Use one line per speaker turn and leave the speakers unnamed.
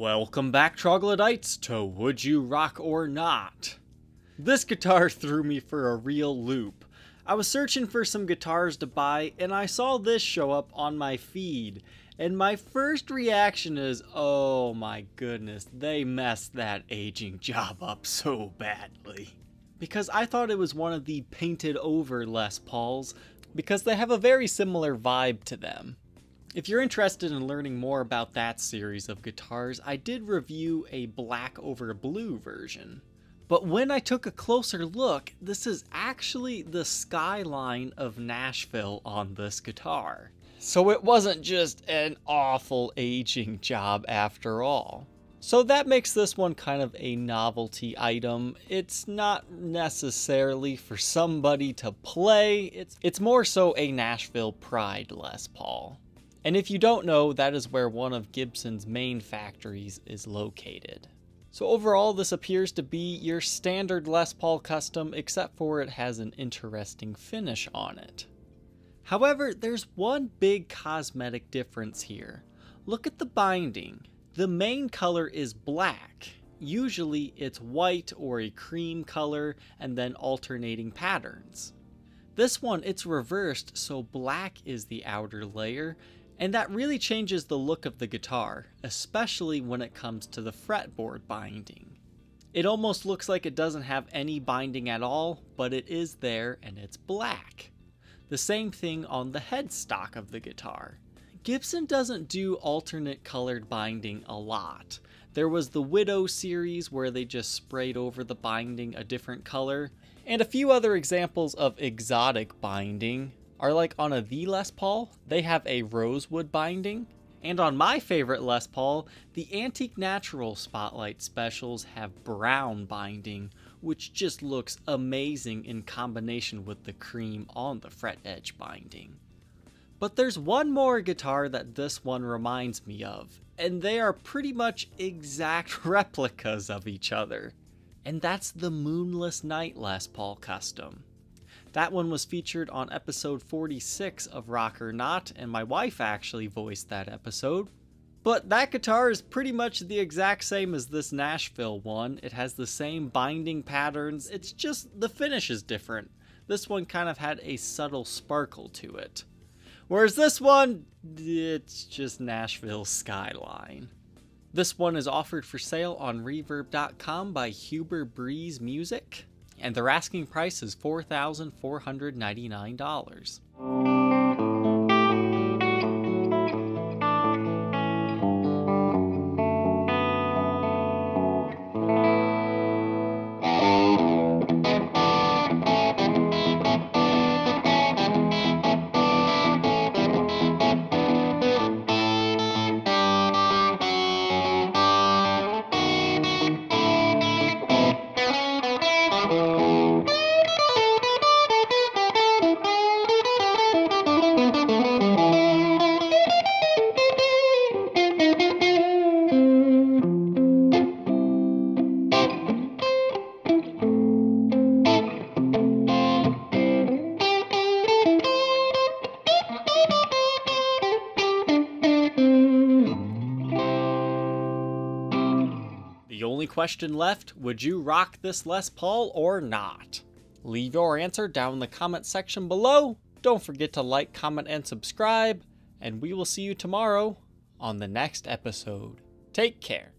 Welcome back, troglodytes, to Would You Rock or Not? This guitar threw me for a real loop. I was searching for some guitars to buy, and I saw this show up on my feed. And my first reaction is, oh my goodness, they messed that aging job up so badly. Because I thought it was one of the painted over Les Pauls, because they have a very similar vibe to them. If you're interested in learning more about that series of guitars, I did review a black over blue version. But when I took a closer look, this is actually the Skyline of Nashville on this guitar. So it wasn't just an awful aging job after all. So that makes this one kind of a novelty item. It's not necessarily for somebody to play, it's more so a Nashville pride Les Paul. And if you don't know, that is where one of Gibson's main factories is located. So overall, this appears to be your standard Les Paul custom, except for it has an interesting finish on it. However, there's one big cosmetic difference here. Look at the binding. The main color is black. Usually it's white or a cream color and then alternating patterns. This one, it's reversed, so black is the outer layer. And that really changes the look of the guitar, especially when it comes to the fretboard binding. It almost looks like it doesn't have any binding at all, but it is there and it's black. The same thing on the headstock of the guitar. Gibson doesn't do alternate colored binding a lot. There was the Widow series where they just sprayed over the binding a different color, and a few other examples of exotic binding are like on a The Les Paul, they have a rosewood binding. And on my favorite Les Paul, the Antique Natural Spotlight Specials have brown binding, which just looks amazing in combination with the cream on the fret edge binding. But there's one more guitar that this one reminds me of, and they are pretty much exact replicas of each other. And that's the Moonless Night Les Paul Custom. That one was featured on episode 46 of Rock or Not, and my wife actually voiced that episode. But that guitar is pretty much the exact same as this Nashville one. It has the same binding patterns, it's just the finish is different. This one kind of had a subtle sparkle to it. Whereas this one, it's just Nashville Skyline. This one is offered for sale on Reverb.com by Huber Breeze Music. And their asking price is $4,499. The only question left, would you rock this Les Paul or not? Leave your answer down in the comment section below. Don't forget to like, comment, and subscribe. And we will see you tomorrow on the next episode. Take care.